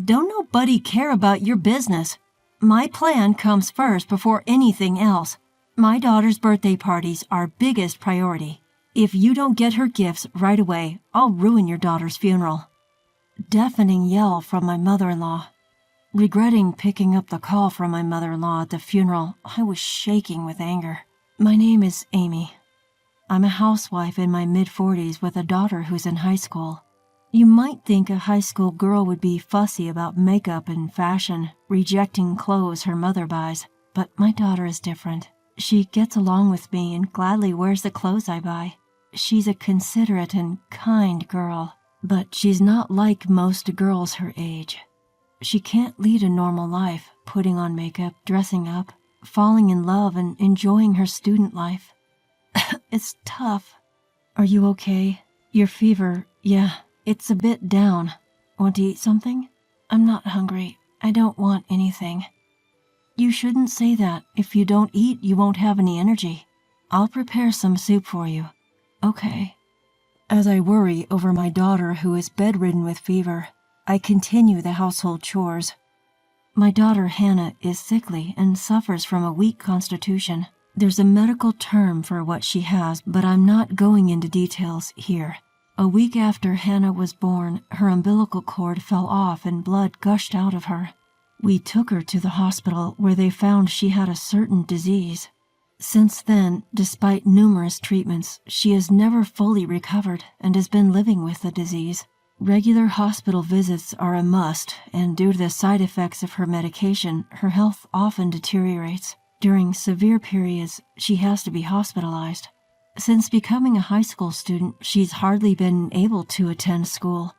Don't nobody care about your business. My plan comes first before anything else. My daughter's birthday parties are biggest priority. If you don't get her gifts right away, I'll ruin your daughter's funeral." Deafening yell from my mother-in-law. Regretting picking up the call from my mother-in-law at the funeral, I was shaking with anger. "My name is Amy. I'm a housewife in my mid-40s with a daughter who's in high school. You might think a high school girl would be fussy about makeup and fashion, rejecting clothes her mother buys, but my daughter is different. She gets along with me and gladly wears the clothes I buy. She's a considerate and kind girl, but she's not like most girls her age. She can't lead a normal life, putting on makeup, dressing up, falling in love, and enjoying her student life. It's tough. Are you okay? Your fever, yeah, it's a bit down. Want to eat something? I'm not hungry. I don't want anything." "You shouldn't say that. If you don't eat, you won't have any energy. I'll prepare some soup for you." "Okay." As I worry over my daughter who is bedridden with fever, I continue the household chores. My daughter Hannah is sickly and suffers from a weak constitution. There's a medical term for what she has, but I'm not going into details here. A week after Hannah was born, her umbilical cord fell off and blood gushed out of her. We took her to the hospital where they found she had a certain disease. Since then, despite numerous treatments, she has never fully recovered and has been living with the disease. Regular hospital visits are a must, and due to the side effects of her medication, her health often deteriorates. During severe periods, she has to be hospitalized. Since becoming a high school student, she's hardly been able to attend school.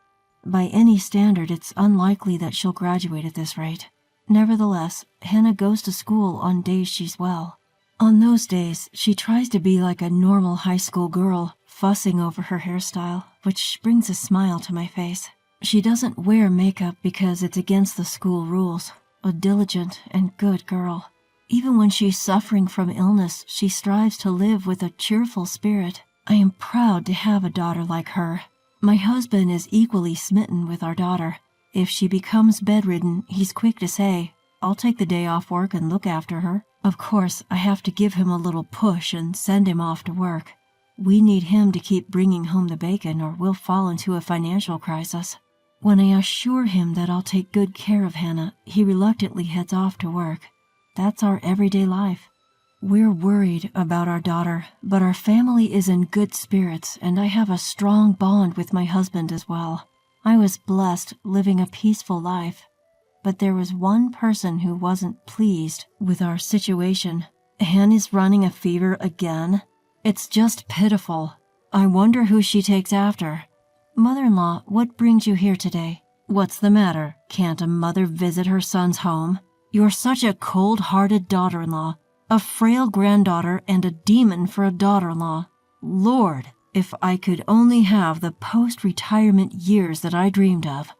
By any standard, it's unlikely that she'll graduate at this rate. Nevertheless, Hannah goes to school on days she's well. On those days, she tries to be like a normal high school girl, fussing over her hairstyle, which brings a smile to my face. She doesn't wear makeup because it's against the school rules. A diligent and good girl. Even when she's suffering from illness, she strives to live with a cheerful spirit. I am proud to have a daughter like her. My husband is equally smitten with our daughter. If she becomes bedridden, he's quick to say, "I'll take the day off work and look after her." Of course, I have to give him a little push and send him off to work. We need him to keep bringing home the bacon or we'll fall into a financial crisis. When I assure him that I'll take good care of Hannah, he reluctantly heads off to work. That's our everyday life. We're worried about our daughter, but our family is in good spirits and I have a strong bond with my husband as well. I was blessed living a peaceful life. But there was one person who wasn't pleased with our situation. Hannah's running a fever again. It's just pitiful. I wonder who she takes after. Mother-in-law, what brings you here today? What's the matter? Can't a mother visit her son's home? You're such a cold-hearted daughter-in-law, a frail granddaughter and a demon for a daughter-in-law. Lord, if I could only have the post-retirement years that I dreamed of.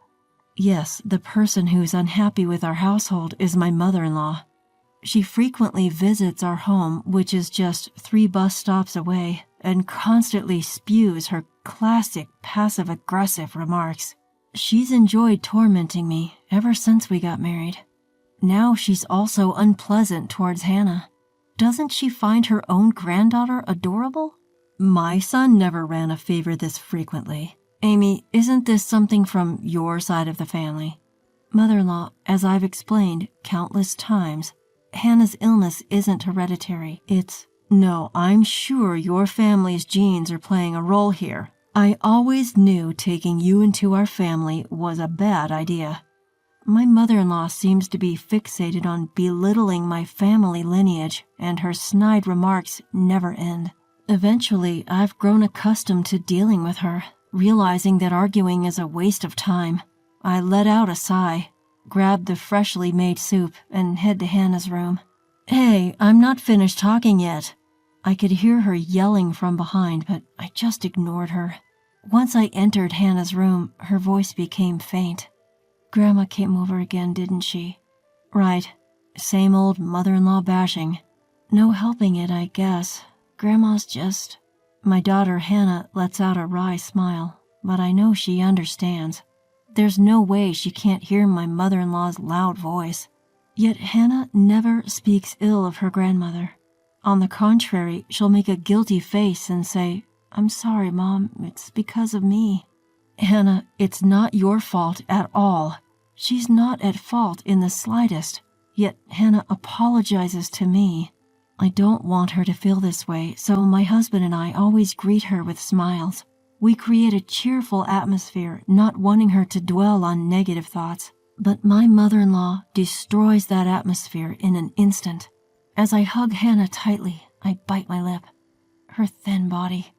Yes, the person who's unhappy with our household is my mother-in-law. She frequently visits our home, which is just 3 bus stops away, and constantly spews her classic passive-aggressive remarks. She's enjoyed tormenting me ever since we got married. Now she's also unpleasant towards Hannah. Doesn't she find her own granddaughter adorable? My son never ran a fever this frequently. Amy, isn't this something from your side of the family? Mother-in-law, as I've explained countless times, Hannah's illness isn't hereditary. No, I'm sure your family's genes are playing a role here. I always knew taking you into our family was a bad idea. My mother-in-law seems to be fixated on belittling my family lineage, and her snide remarks never end. Eventually, I've grown accustomed to dealing with her, realizing that arguing is a waste of time. I let out a sigh, grabbed the freshly made soup, and head to Hannah's room. Hey, I'm not finished talking yet. I could hear her yelling from behind, but I just ignored her. Once I entered Hannah's room, her voice became faint. Grandma came over again, didn't she? Right. Same old mother-in-law bashing. No helping it, I guess. Grandma's just... My daughter Hannah lets out a wry smile, but I know she understands. There's no way she can't hear my mother-in-law's loud voice. Yet Hannah never speaks ill of her grandmother. On the contrary, she'll make a guilty face and say, "I'm sorry, Mom, it's because of me." Hannah, it's not your fault at all. She's not at fault in the slightest. Yet Hannah apologizes to me. I don't want her to feel this way, so my husband and I always greet her with smiles. We create a cheerful atmosphere, not wanting her to dwell on negative thoughts. But my mother-in-law destroys that atmosphere in an instant. As I hug Hannah tightly, I bite my lip. Her thin body,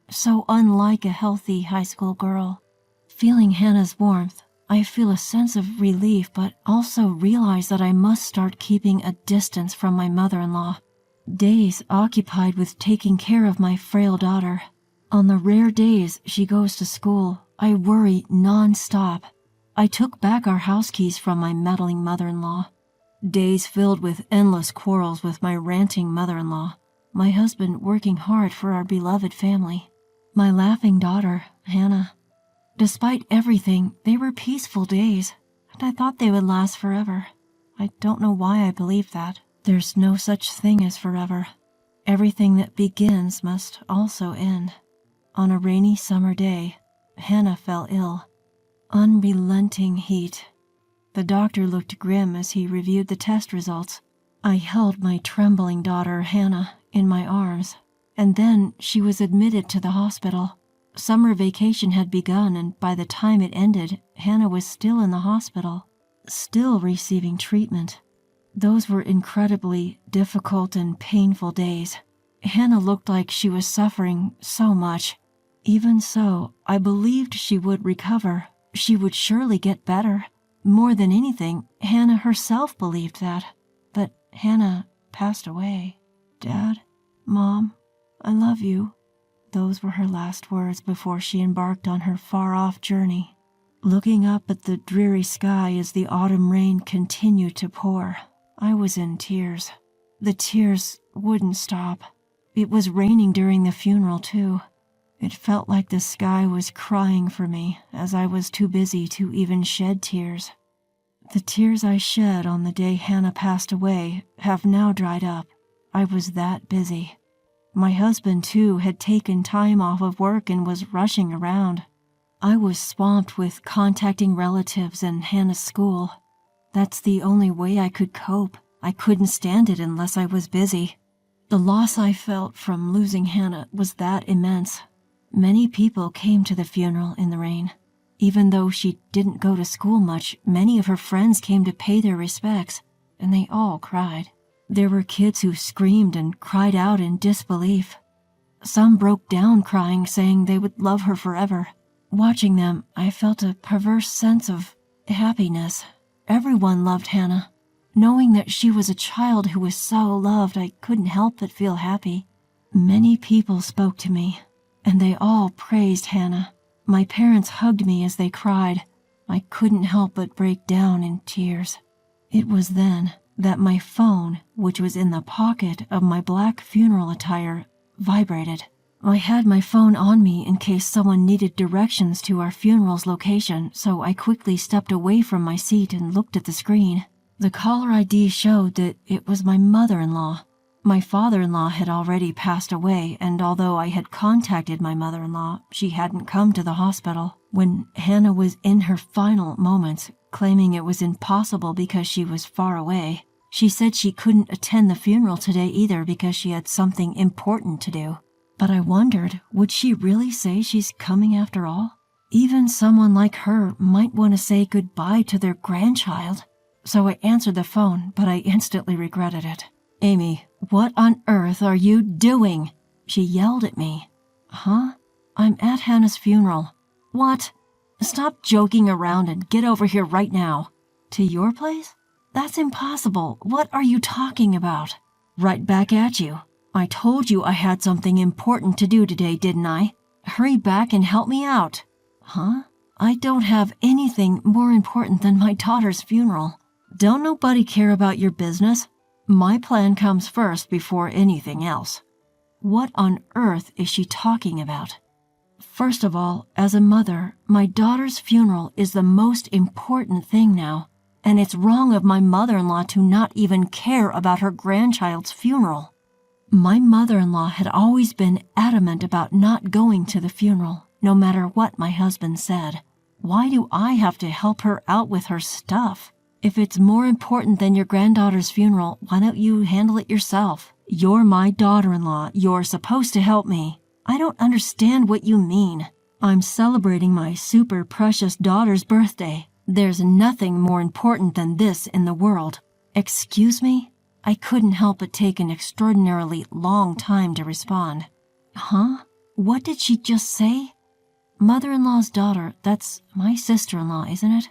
so unlike a healthy high school girl. Feeling Hannah's warmth, I feel a sense of relief, but also realize that I must start keeping a distance from my mother-in-law. Days occupied with taking care of my frail daughter. On the rare days she goes to school, I worry non-stop. I took back our house keys from my meddling mother-in-law. Days filled with endless quarrels with my ranting mother-in-law. My husband working hard for our beloved family. My laughing daughter, Hannah. Despite everything, they were peaceful days, and I thought they would last forever. I don't know why I believed that. There's no such thing as forever. Everything that begins must also end. On a rainy summer day, Hannah fell ill. Unrelenting heat. The doctor looked grim as he reviewed the test results. I held my trembling daughter, Hannah, in my arms, and then she was admitted to the hospital. Summer vacation had begun, and by the time it ended, Hannah was still in the hospital, still receiving treatment. Those were incredibly difficult and painful days. Hannah looked like she was suffering so much. Even so, I believed she would recover. She would surely get better. More than anything, Hannah herself believed that. But Hannah passed away. "Dad, Mom, I love you." Those were her last words before she embarked on her far-off journey. Looking up at the dreary sky as the autumn rain continued to pour, I was in tears. The tears wouldn't stop. It was raining during the funeral, too. It felt like the sky was crying for me, as I was too busy to even shed tears. The tears I shed on the day Hannah passed away have now dried up. I was that busy. My husband, too, had taken time off of work and was rushing around. I was swamped with contacting relatives and Hannah's school. That's the only way I could cope. I couldn't stand it unless I was busy. The loss I felt from losing Hannah was that immense. Many people came to the funeral in the rain. Even though she didn't go to school much, many of her friends came to pay their respects, and they all cried. There were kids who screamed and cried out in disbelief. Some broke down crying, saying they would love her forever. Watching them, I felt a perverse sense of happiness. Everyone loved Hannah. Knowing that she was a child who was so loved, I couldn't help but feel happy. Many people spoke to me, and they all praised Hannah. My parents hugged me as they cried. I couldn't help but break down in tears. It was then that my phone, which was in the pocket of my black funeral attire, vibrated. I had my phone on me in case someone needed directions to our funeral's location, so I quickly stepped away from my seat and looked at the screen. The caller ID showed that it was my mother-in-law. My father-in-law had already passed away, and although I had contacted my mother-in-law, she hadn't come to the hospital. When Hannah was in her final moments, claiming it was impossible because she was far away, she said she couldn't attend the funeral today either because she had something important to do. But I wondered, would she really say she's coming after all? Even someone like her might want to say goodbye to their grandchild. So I answered the phone, but I instantly regretted it. "Amy, what on earth are you doing?" She yelled at me. "Huh? I'm at Hannah's funeral." "What? Stop joking around and get over here right now." "To your place? That's impossible. What are you talking about?" "Right back at you. I told you I had something important to do today, didn't I? Hurry back and help me out." "Huh? I don't have anything more important than my daughter's funeral." "Don't nobody care about your business? My plan comes first before anything else." What on earth is she talking about? First of all, as a mother, my daughter's funeral is the most important thing now, and it's wrong of my mother-in-law to not even care about her grandchild's funeral. My mother-in-law had always been adamant about not going to the funeral, no matter what my husband said. Why do I have to help her out with her stuff? If it's more important than your granddaughter's funeral, why don't you handle it yourself? You're my daughter-in-law. You're supposed to help me. I don't understand what you mean. I'm celebrating my super precious daughter's birthday. There's nothing more important than this in the world. Excuse me? I couldn't help but take an extraordinarily long time to respond. Huh? What did she just say? Mother-in-law's daughter, that's my sister-in-law, isn't it?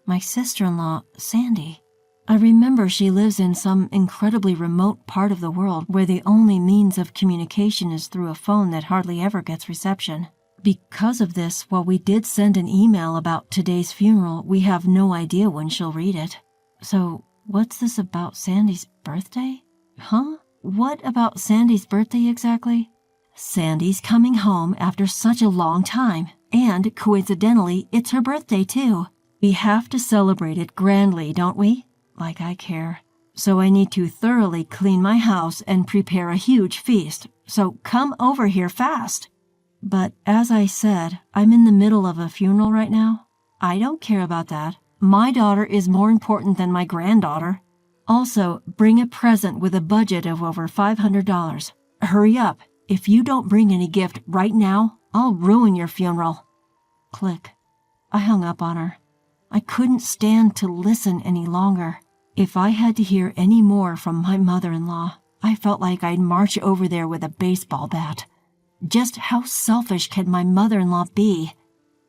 My sister-in-law, Sandy. I remember she lives in some incredibly remote part of the world where the only means of communication is through a phone that hardly ever gets reception. Because of this, while we did send an email about today's funeral, we have no idea when she'll read it. So, what's this about Sandy's birthday? Huh? What about Sandy's birthday exactly? Sandy's coming home after such a long time, and coincidentally, it's her birthday too. We have to celebrate it grandly, don't we? Like I care. So I need to thoroughly clean my house and prepare a huge feast, so come over here fast. But as I said, I'm in the middle of a funeral right now. I don't care about that. My daughter is more important than my granddaughter. Also, bring a present with a budget of over $500. Hurry up. If you don't bring any gift right now, I'll ruin your funeral. Click. I hung up on her. I couldn't stand to listen any longer. If I had to hear any more from my mother-in-law, I felt like I'd march over there with a baseball bat. Just how selfish can my mother-in-law be?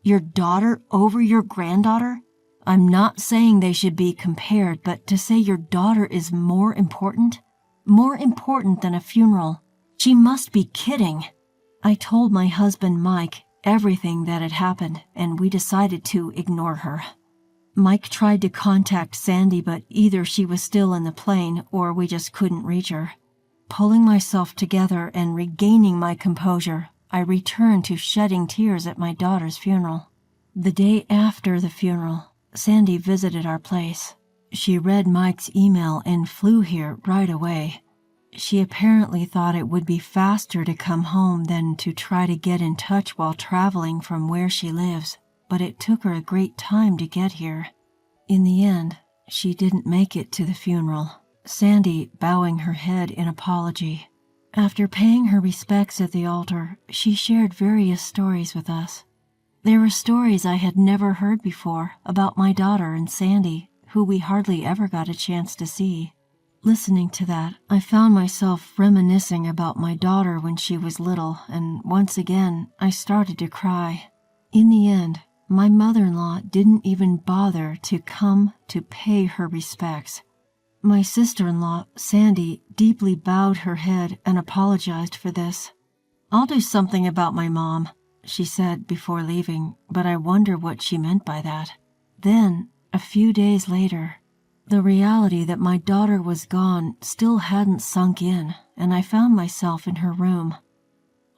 Your daughter over your granddaughter? I'm not saying they should be compared, but to say your daughter is more important than a funeral. She must be kidding. I told my husband Mike everything that had happened, and we decided to ignore her. Mike tried to contact Sandy, but either she was still in the plane or we just couldn't reach her. Pulling myself together and regaining my composure, I returned to shedding tears at my daughter's funeral. The day after the funeral, Sandy visited our place. She read Mike's email and flew here right away. She apparently thought it would be faster to come home than to try to get in touch while traveling from where she lives, but it took her a great time to get here. In the end, she didn't make it to the funeral, Sandy bowing her head in apology. After paying her respects at the altar, she shared various stories with us. There were stories I had never heard before about my daughter and Sandy, who we hardly ever got a chance to see. Listening to that, I found myself reminiscing about my daughter when she was little, and once again, I started to cry. In the end, my mother-in-law didn't even bother to come to pay her respects. My sister-in-law, Sandy, deeply bowed her head and apologized for this. "I'll do something about my mom," she said before leaving, but I wonder what she meant by that. Then, a few days later, the reality that my daughter was gone still hadn't sunk in, and I found myself in her room.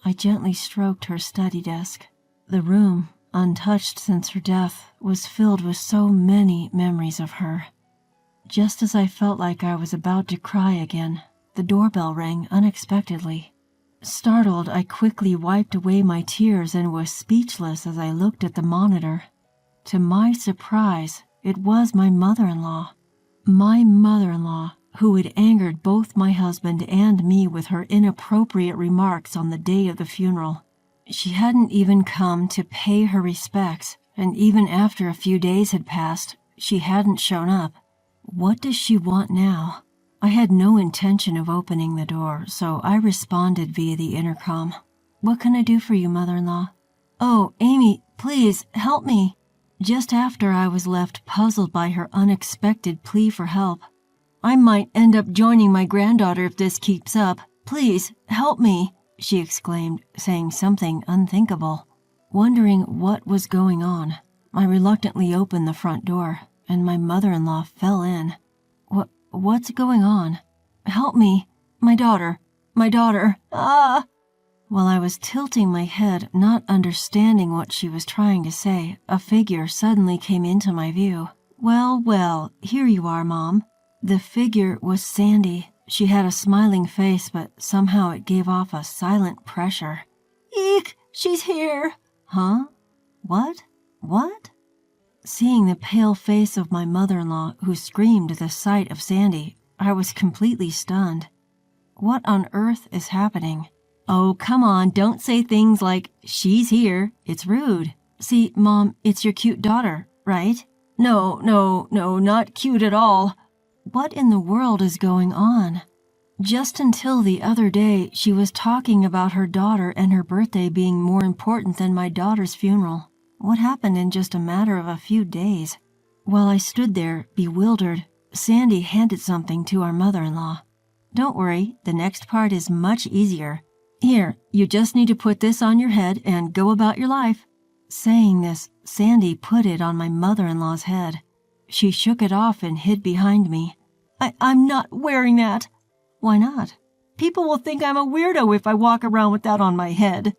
I gently stroked her study desk. The room, untouched since her death, was filled with so many memories of her. Just as I felt like I was about to cry again, the doorbell rang unexpectedly. Startled, I quickly wiped away my tears and was speechless as I looked at the monitor. To my surprise, it was my mother-in-law. My mother-in-law, who had angered both my husband and me with her inappropriate remarks on the day of the funeral. She hadn't even come to pay her respects, and even after a few days had passed, she hadn't shown up. What does she want now? I had no intention of opening the door, so I responded via the intercom. "What can I do for you, mother-in-law?" "Oh, Amy, please, help me." Just after I was left puzzled by her unexpected plea for help. "I might end up joining my granddaughter if this keeps up. Please, help me," she exclaimed, saying something unthinkable. Wondering what was going on, I reluctantly opened the front door, and my mother-in-law fell in. What's going on? Help me. My daughter. Ah!" While I was tilting my head, not understanding what she was trying to say, a figure suddenly came into my view. Well, well, here you are, Mom. The figure was Sandy. She had a smiling face, but somehow it gave off a silent pressure. Eek! She's here! Huh? What? What? Seeing the pale face of my mother-in-law, who screamed at the sight of Sandy, I was completely stunned. What on earth is happening? Oh, come on, don't say things like, she's here. It's rude. See, Mom, it's your cute daughter, right? No, not cute at all. What in the world is going on? Just until the other day, she was talking about her daughter and her birthday being more important than my daughter's funeral. What happened in just a matter of a few days? While I stood there, bewildered, Sandy handed something to our mother-in-law. Don't worry, the next part is much easier. Here, you just need to put this on your head and go about your life. Saying this, Sandy put it on my mother-in-law's head. She shook it off and hid behind me. I'm not wearing that. Why not? People will think I'm a weirdo if I walk around with that on my head.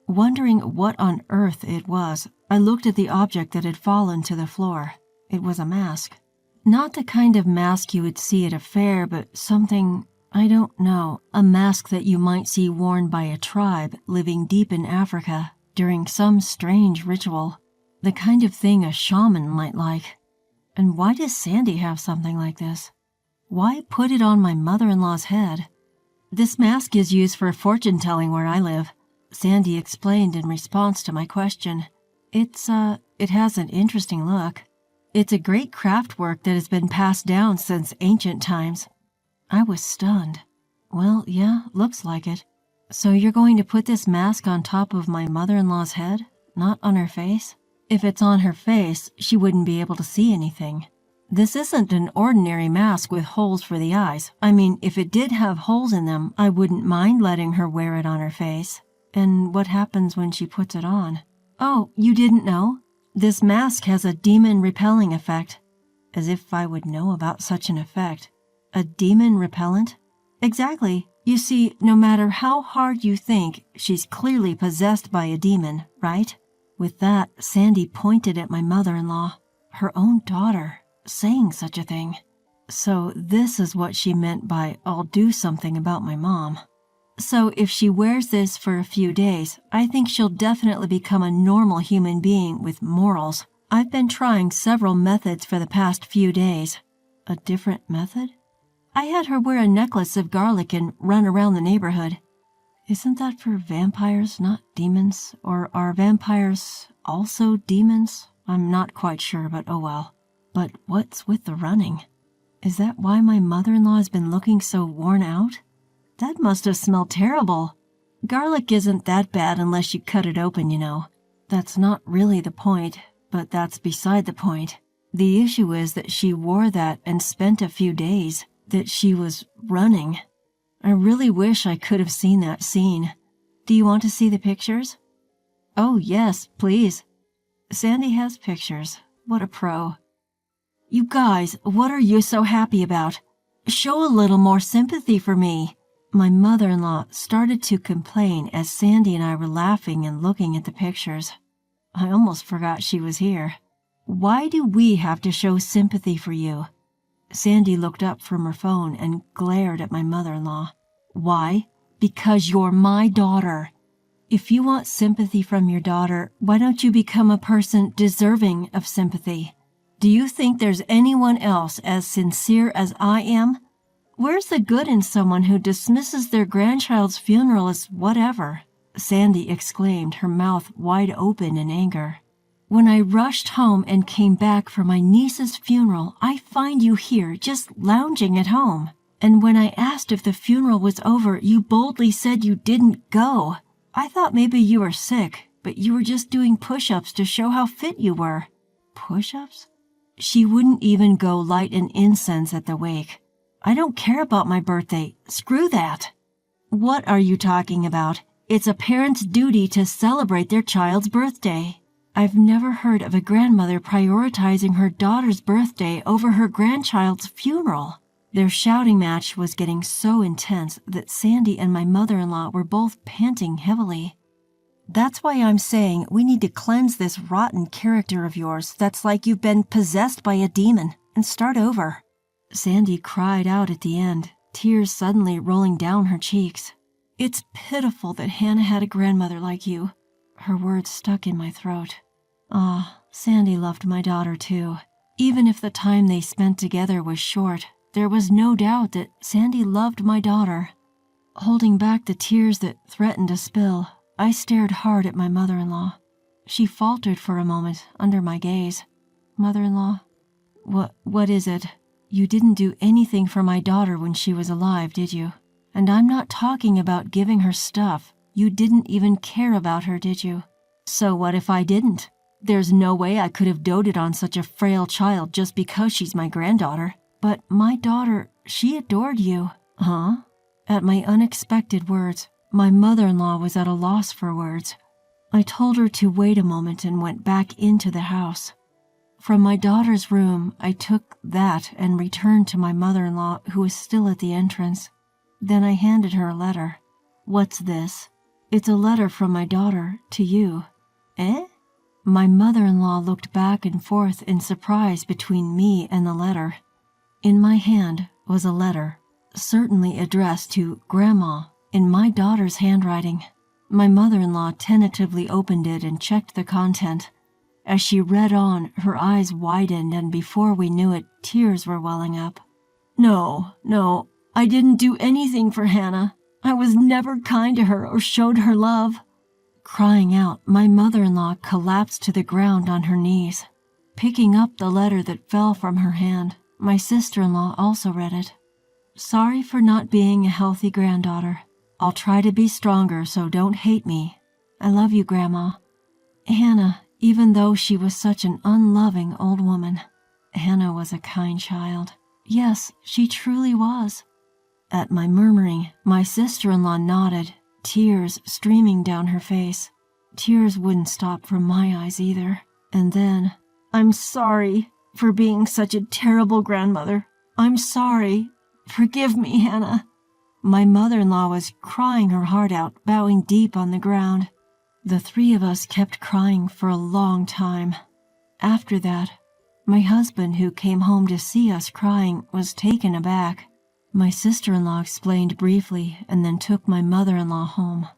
Wondering what on earth it was, I looked at the object that had fallen to the floor. It was a mask. Not the kind of mask you would see at a fair, but something, I don't know, a mask that you might see worn by a tribe living deep in Africa during some strange ritual. The kind of thing a shaman might like. And why does Sandy have something like this? Why put it on my mother-in-law's head? This mask is used for fortune-telling where I live, Sandy explained in response to my question. It has an interesting look. It's a great craft work that has been passed down since ancient times. I was stunned. Well, yeah, looks like it. So you're going to put this mask on top of my mother-in-law's head, not on her face? If it's on her face, she wouldn't be able to see anything. This isn't an ordinary mask with holes for the eyes. I mean, if it did have holes in them, I wouldn't mind letting her wear it on her face. And what happens when she puts it on? Oh, you didn't know? This mask has a demon-repelling effect. As if I would know about such an effect. A demon repellent? Exactly. You see, no matter how hard you think, she's clearly possessed by a demon, right? With that, Sandy pointed at my mother-in-law, her own daughter, saying such a thing. So this is what she meant by, I'll do something about my mom. So if she wears this for a few days, I think she'll definitely become a normal human being with morals. I've been trying several methods for the past few days. A different method? I had her wear a necklace of garlic and run around the neighborhood. Isn't that for vampires, not demons? Or are vampires also demons? I'm not quite sure, but oh well. But what's with the running? Is that why my mother-in-law has been looking so worn out? That must have smelled terrible. Garlic isn't that bad unless you cut it open, you know. That's not really the point, but that's beside the point. The issue is that she wore that and spent a few days, that she was running. I really wish I could have seen that scene. Do you want to see the pictures? Oh, yes, please. Sandy has pictures. What a pro. You guys, what are you so happy about? Show a little more sympathy for me. My mother-in-law started to complain as Sandy and I were laughing and looking at the pictures. I almost forgot she was here. Why do we have to show sympathy for you? Sandy looked up from her phone and glared at my mother-in-law. Why? Because you're my daughter. If you want sympathy from your daughter, why don't you become a person deserving of sympathy? Do you think there's anyone else as sincere as I am? Where's the good in someone who dismisses their grandchild's funeral as whatever? Sandy exclaimed, her mouth wide open in anger. When I rushed home and came back for my niece's funeral, I find you here just lounging at home. And when I asked if the funeral was over, you boldly said you didn't go. I thought maybe you were sick, but you were just doing push-ups to show how fit you were. Push-ups? She wouldn't even go light an incense at the wake. I don't care about my birthday. Screw that. What are you talking about? It's a parent's duty to celebrate their child's birthday. I've never heard of a grandmother prioritizing her daughter's birthday over her grandchild's funeral. Their shouting match was getting so intense that Sandy and my mother-in-law were both panting heavily. That's why I'm saying we need to cleanse this rotten character of yours that's like you've been possessed by a demon and start over. Sandy cried out at the end, tears suddenly rolling down her cheeks. It's pitiful that Hannah had a grandmother like you. Her words stuck in my throat. Sandy loved my daughter too. Even if the time they spent together was short, there was no doubt that Sandy loved my daughter. Holding back the tears that threatened to spill, I stared hard at my mother-in-law. She faltered for a moment under my gaze. Mother-in-law, what is it? You didn't do anything for my daughter when she was alive, did you? And I'm not talking about giving her stuff. You didn't even care about her, did you? So what if I didn't? There's no way I could have doted on such a frail child just because she's my granddaughter. But my daughter, she adored you. Huh? At my unexpected words, my mother-in-law was at a loss for words. I told her to wait a moment and went back into the house. From my daughter's room, I took that and returned to my mother-in-law, who was still at the entrance. Then I handed her a letter. What's this? It's a letter from my daughter to you. Eh? My mother-in-law looked back and forth in surprise between me and the letter. In my hand was a letter, certainly addressed to Grandma, in my daughter's handwriting. My mother-in-law tentatively opened it and checked the content. As she read on, her eyes widened, and before we knew it, tears were welling up. No, I didn't do anything for Hannah. I was never kind to her or showed her love. Crying out, my mother-in-law collapsed to the ground on her knees. Picking up the letter that fell from her hand, my sister-in-law also read it. Sorry for not being a healthy granddaughter. I'll try to be stronger, so don't hate me. I love you, Grandma. Hannah, even though she was such an unloving old woman, Hannah was a kind child. Yes, she truly was. At my murmuring, my sister-in-law nodded, tears streaming down her face. Tears wouldn't stop from my eyes either. And then, I'm sorry for being such a terrible grandmother. I'm sorry. Forgive me, Hannah. My mother-in-law was crying her heart out, bowing deep on the ground. The three of us kept crying for a long time. After that, my husband, who came home to see us crying, was taken aback. My sister-in-law explained briefly and then took my mother-in-law home.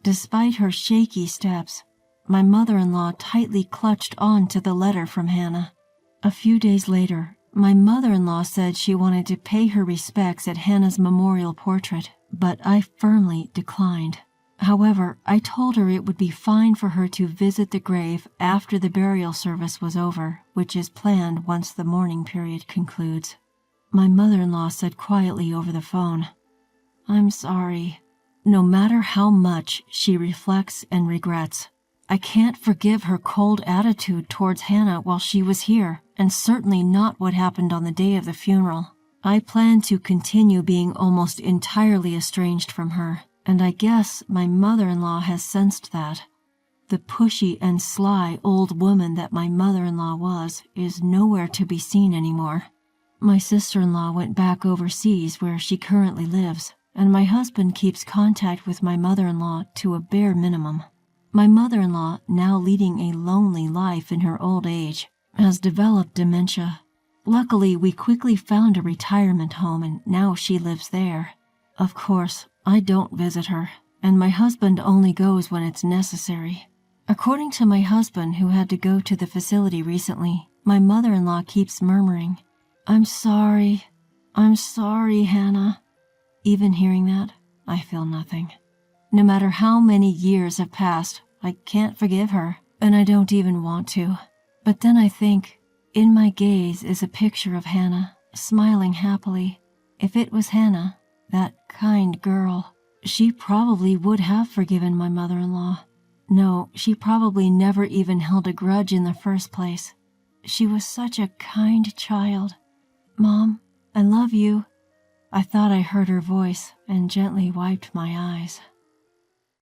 Despite her shaky steps, my mother-in-law tightly clutched on to the letter from Hannah. A few days later, my mother-in-law said she wanted to pay her respects at Hannah's memorial portrait, but I firmly declined. However, I told her it would be fine for her to visit the grave after the burial service was over, which is planned once the mourning period concludes. My mother-in-law said quietly over the phone, I'm sorry. No matter how much she reflects and regrets, I can't forgive her cold attitude towards Hannah while she was here, and certainly not what happened on the day of the funeral. I plan to continue being almost entirely estranged from her, and I guess my mother-in-law has sensed that. The pushy and sly old woman that my mother-in-law was is nowhere to be seen anymore. My sister-in-law went back overseas where she currently lives, and my husband keeps contact with my mother-in-law to a bare minimum. My mother-in-law, now leading a lonely life in her old age, has developed dementia. Luckily, we quickly found a retirement home and now she lives there. Of course, I don't visit her, and my husband only goes when it's necessary. According to my husband, who had to go to the facility recently, my mother-in-law keeps murmuring, I'm sorry, Hannah. Even hearing that, I feel nothing. No matter how many years have passed, I can't forgive her, and I don't even want to. But then I think, in my gaze is a picture of Hannah, smiling happily. If it was Hannah, that kind girl, she probably would have forgiven my mother-in-law. No, she probably never even held a grudge in the first place. She was such a kind child. Mom, I love you. I thought I heard her voice and gently wiped my eyes.